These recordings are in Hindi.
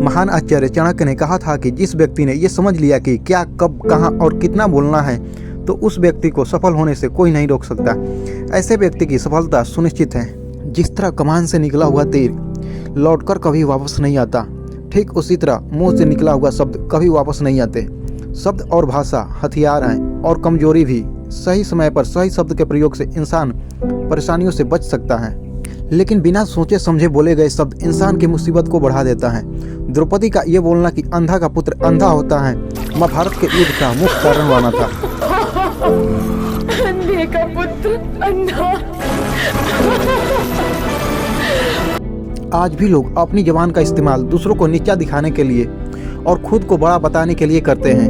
महान आचार्य चाणक्य ने कहा था कि जिस व्यक्ति ने ये समझ लिया कि क्या, कब, कहाँ और कितना बोलना है, तो उस व्यक्ति को सफल होने से कोई नहीं रोक सकता। ऐसे व्यक्ति की सफलता सुनिश्चित है। जिस तरह कमान से निकला हुआ तीर लौटकर कभी वापस नहीं आता, ठीक उसी तरह मुंह से निकला हुआ शब्द कभी वापस नहीं आते। शब्द और भाषा हथियार हैं और कमजोरी भी। सही समय पर सही शब्द के प्रयोग से इंसान परेशानियों से बच सकता है, लेकिन बिना सोचे समझे बोले गए शब्द इंसान की मुसीबत को बढ़ा देता है। द्रौपदी का ये बोलना कि अंधा का पुत्र अंधा होता है, महाभारत के युद्ध का मुख्य कारण बना था। अंधे का पुत्र अंधा। आज भी लोग अपनी जबान का इस्तेमाल दूसरों को नीचा दिखाने के लिए और खुद को बड़ा बताने के लिए करते हैं,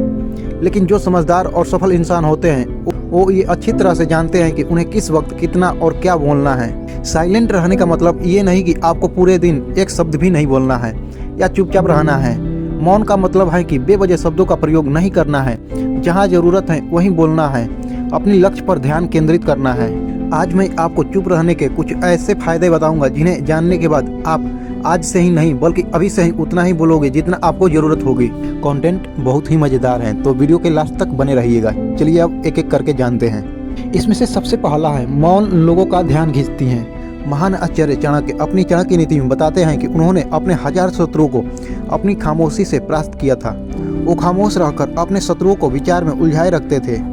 लेकिन जो समझदार और सफल इंसान होते हैं वो ये अच्छी तरह से जानते हैं कि उन्हें किस वक्त कितना और क्या बोलना है। साइलेंट रहने का मतलब ये नहीं कि आपको पूरे दिन एक शब्द भी नहीं बोलना है या चुपचाप रहना है। मौन का मतलब है कि बेवजह शब्दों का प्रयोग नहीं करना है। जहाँ जरूरत है वहीं बोलना है। अपने लक्ष्य पर ध्यान केंद्रित करना है। आज मैं आपको चुप रहने के कुछ ऐसे फायदे बताऊंगा जिन्हें जानने के बाद आप आज से ही नहीं बल्कि अभी से ही उतना ही बोलोगे जितना आपको जरूरत होगी। कंटेंट बहुत ही मजेदार है, तो वीडियो के लास्ट तक बने रहिएगा। चलिए अब एक एक करके जानते हैं। इसमें से सबसे पहला है मौन लोगों का ध्यान खींचती है। महान आचार्य चाणक्य अपनी चाणक्य नीति में बताते हैं कि उन्होंने अपने 1000 शत्रुओं को अपनी खामोशी से परास्त किया था। वो खामोश रहकर अपने शत्रुओं को विचार में उलझाए रखते थे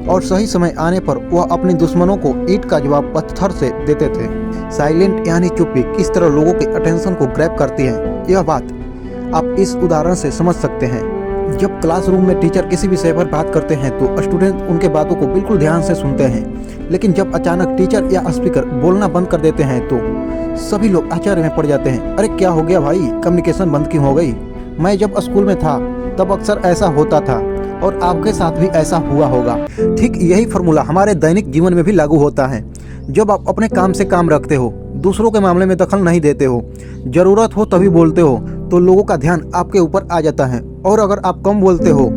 और सही समय आने पर वह अपने दुश्मनों को ईंट का जवाब पत्थर से देते थे। साइलेंट यानी चुप्पी किस तरह लोगों के अटेंशन को ग्रैब करती है, यह बात आप इस उदाहरण से समझ सकते हैं। जब क्लासरूम में टीचर किसी विषय पर बात करते हैं तो स्टूडेंट उनके बातों को बिल्कुल ध्यान से सुनते हैं, लेकिन जब अचानक टीचर या स्पीकर बोलना बंद कर देते हैं तो सभी लोग आश्चर्य में पड़ जाते हैं। अरे क्या हो गया भाई, कम्युनिकेशन बंद क्यों हो गई? मैं जब स्कूल में था तब अक्सर ऐसा होता था और आपके साथ भी ऐसा हुआ होगा। ठीक यही फॉर्मूला हमारे दैनिक जीवन में भी लागू होता है। जब आप अपने काम से काम रखते हो, दूसरों के मामले में दखल नहीं देते हो, जरूरत हो तभी बोलते हो, तो लोगों का ध्यान आपके ऊपर आ जाता है। और अगर आप कम बोलते हो,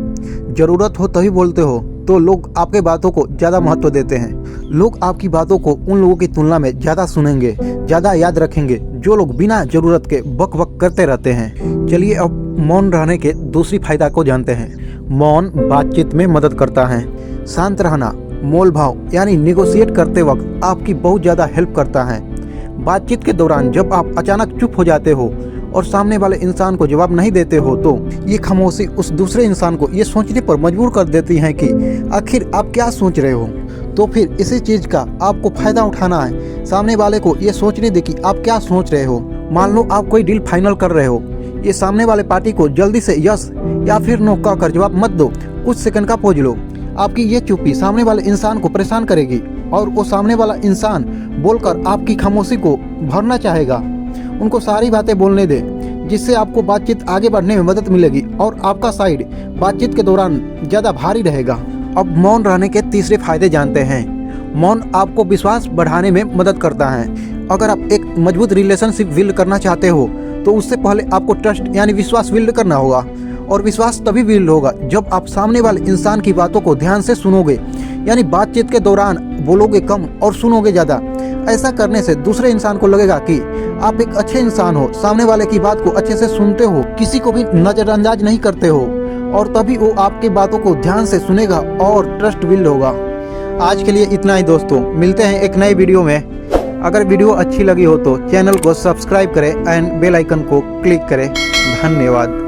जरूरत हो तभी बोलते हो, तो लोग आपके बातों को ज़्यादा महत्व देते हैं। लोग आपकी बातों को उन लोगों की तुलना में ज़्यादा सुनेंगे, ज़्यादा याद रखेंगे जो लोग बिना जरूरत के बक बक करते रहते हैं। चलिए अब मौन रहने के दूसरी फायदा को जानते हैं। मौन बातचीत में मदद करता है। शांत रहना मोल भाव यानी निगोशिएट करते वक्त आपकी बहुत ज़्यादा हेल्प करता है। बातचीत के दौरान जब आप अचानक चुप हो जाते हो और सामने वाले इंसान को जवाब नहीं देते हो तो ये खामोशी उस दूसरे इंसान को ये सोचने पर मजबूर कर देती है कि आखिर आप क्या सोच रहे हो। तो फिर इसी चीज़ का आपको फायदा उठाना है। सामने वाले को ये सोचने दे कि आप क्या सोच रहे हो। मान लो आप कोई डील फाइनल कर रहे हो, ये सामने वाले पार्टी को जल्दी से यस या फिर नो कहकर जवाब मत दो, कुछ सेकंड का पॉज लो। आपकी ये चुप्पी सामने वाले इंसान को परेशान करेगी और वो सामने वाला इंसान बोलकर आपकी खामोशी को भरना चाहेगा। उनको सारी बातें बोलने दे, जिससे आपको बातचीत आगे बढ़ने में मदद मिलेगी और आपका साइड बातचीत के दौरान ज़्यादा भारी रहेगा। अब मौन रहने के तीसरे फायदे जानते हैं। मौन आपको विश्वास बढ़ाने में मदद करता है। अगर आप एक मजबूत रिलेशनशिप बिल्ड करना चाहते हो तो उससे पहले आपको ट्रस्ट यानी विश्वास बिल्ड करना होगा, और विश्वास तभी बिल्ड होगा जब आप सामने वाले इंसान की बातों को ध्यान से सुनोगे, यानी बातचीत के दौरान बोलोगे कम और सुनोगे ज़्यादा। ऐसा करने से दूसरे इंसान को लगेगा कि आप एक अच्छे इंसान हो, सामने वाले की बात को अच्छे से सुनते हो, किसी को भी नज़रअंदाज नहीं करते हो, और तभी वो आपकी बातों को ध्यान से सुनेगा और ट्रस्ट बिल्ड होगा। आज के लिए इतना ही दोस्तों, मिलते हैं एक नए वीडियो में। अगर वीडियो अच्छी लगी हो तो चैनल को सब्सक्राइब करें एंड बेल आइकन को क्लिक करें। धन्यवाद।